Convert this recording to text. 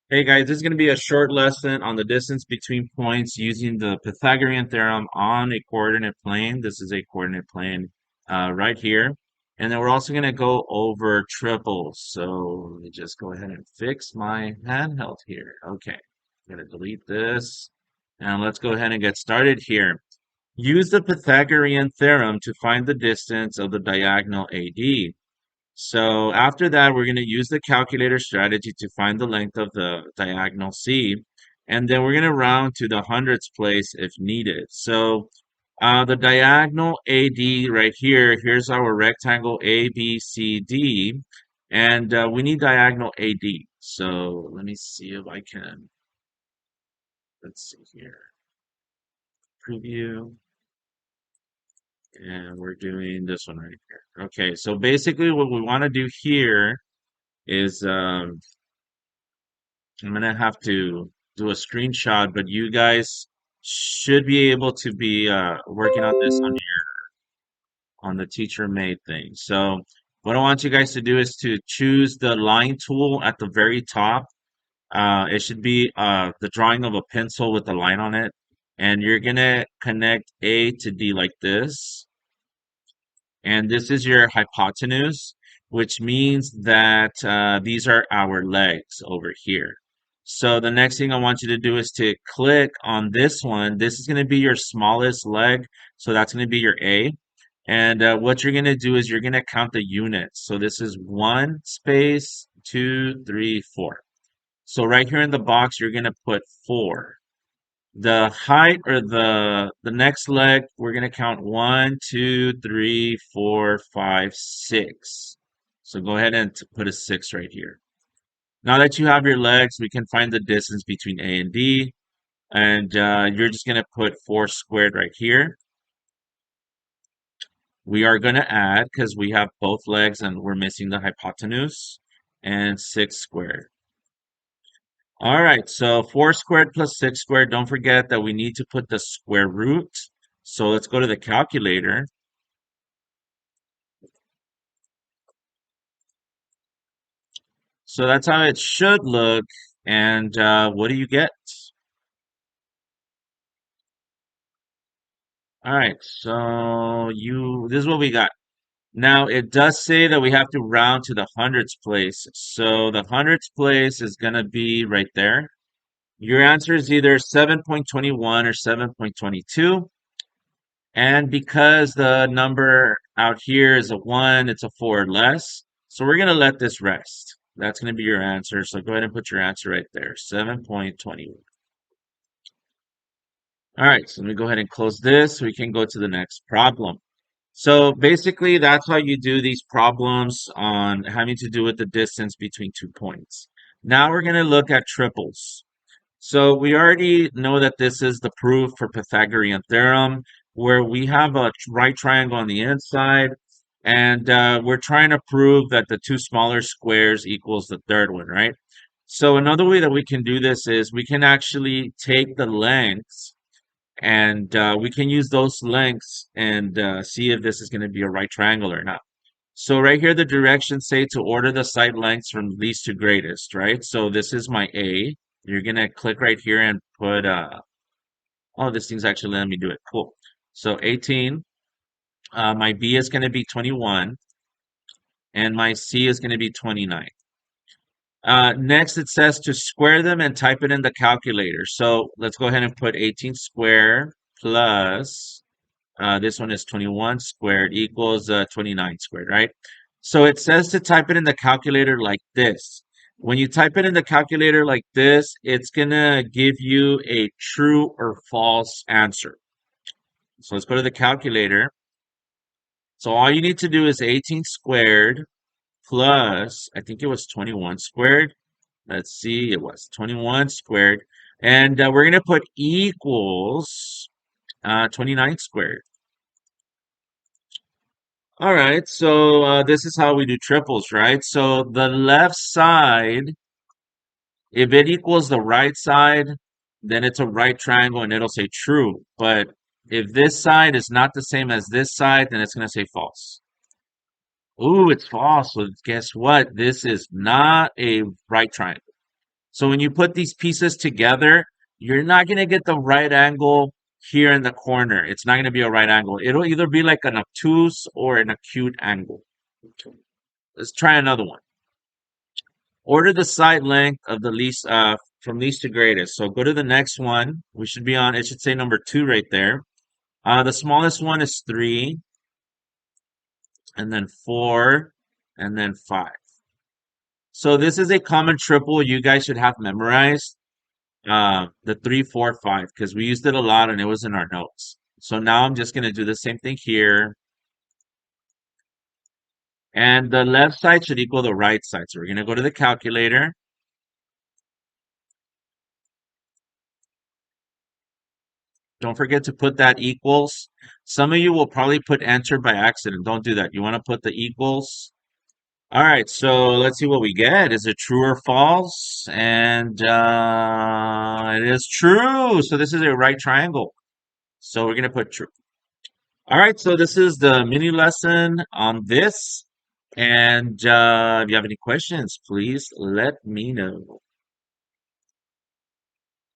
Hey guys, this is going to be a short lesson on the distance between points using the Pythagorean theorem on a coordinate plane. This is a coordinate plane right here. And then we're also going to go over triples. So let me just go ahead and fix my handheld here. Okay, I'm going to delete this. And let's go ahead and get started here. Use the Pythagorean theorem to find the distance of the diagonal AD. So after that, we're going to use the calculator strategy to find the length of the diagonal C. And then we're going to round to the hundredths place if needed. So the diagonal AD right here, here's our rectangle ABCD. And we need diagonal AD. So let me see if I can, let's see here, preview. And we're doing this one right here. Okay, so basically what we want to do here is I'm gonna have to do a screenshot, but you guys should be able to be working on this on the teacher made thing. So what I want you guys to do is to choose the line tool at the very top. It should be the drawing of a pencil with a line on it, and you're gonna connect A to D like this. And this is your hypotenuse, which means that these are our legs over here. So the next thing I want you to do is to click on this one. This is going to be your smallest leg. So that's going to be your A. And what you're going to do is you're going to count the units. So this is one space, two, three, four. So right here in the box, you're going to put four. The height or the next leg, we're gonna count one, two, three, four, five, six. So go ahead and put a six right here. Now that you have your legs, we can find the distance between A and D, and you're just gonna put four squared right here. We are gonna add because we have both legs and we're missing the hypotenuse, and six squared. All right, so 4 squared plus 6 squared. Don't forget that we need to put the square root. So let's go to the calculator. So that's how it should look. And what do you get? All right, so this is what we got. Now it does say that we have to round to the hundredths place. So the hundredths place is gonna be right there. Your answer is either 7.21 or 7.22. And because the number out here is a 1, it's a 4 or less. So we're going to let this rest. That's going to be your answer. So go ahead and put your answer right there, 7.21. All right, so let me go ahead and close this so we can go to the next problem. So basically, that's how you do these problems on having to do with the distance between 2 points. Now we're going to look at triples. So we already know that this is the proof for Pythagorean theorem, where we have a right triangle on the inside, and we're trying to prove that the two smaller squares equals the third one, right? So another way that we can do this is we can actually take the lengths and we can use those lengths and see if this is going to be a right triangle or not. So right here, the directions say to order the side lengths from least to greatest, right? So this is my A. You're gonna click right here and put, oh, this thing's actually letting me do it. Cool. So 18, my B is gonna be 21, and my C is gonna be 29. Next, it says to square them and type it in the calculator. So let's go ahead and put 18 squared plus this one is 21 squared equals 29 squared, right? So it says to type it in the calculator like this. When you type it in the calculator like this, it's gonna give you a true or false answer. So let's go to the calculator. So all you need to do is 18 squared plus, I think it was 21 squared. Let's see, it was 21 squared. And we're gonna put equals 29 squared. All right, so this is how we do triples, right? So the left side, if it equals the right side, then it's a right triangle and it'll say true. But if this side is not the same as this side, then it's going to say false. Ooh, it's false. So guess what? This is not a right triangle. So when you put these pieces together, you're not going to get the right angle here in the corner. It's not going to be a right angle. It'll either be like an obtuse or an acute angle. Let's try another one. Order the side length of the least from least to greatest. So go to the next one. We should be on, it should say number 2 right there. The smallest one is 3, and then 4, and then 5. So this is a common triple you guys should have memorized. The 3, 4, 5, because we used it a lot and it was in our notes. So now I'm just going to do the same thing here. And the left side should equal the right side. So we're going to go to the calculator. Don't forget to put that equals. Some of you will probably put enter by accident. Don't do that. You want to put the equals. All right, so let's see what we get. Is it true or false? And it is true. So this is a right triangle. So we're going to put true. All right, so this is the mini lesson on this. And if you have any questions, please let me know.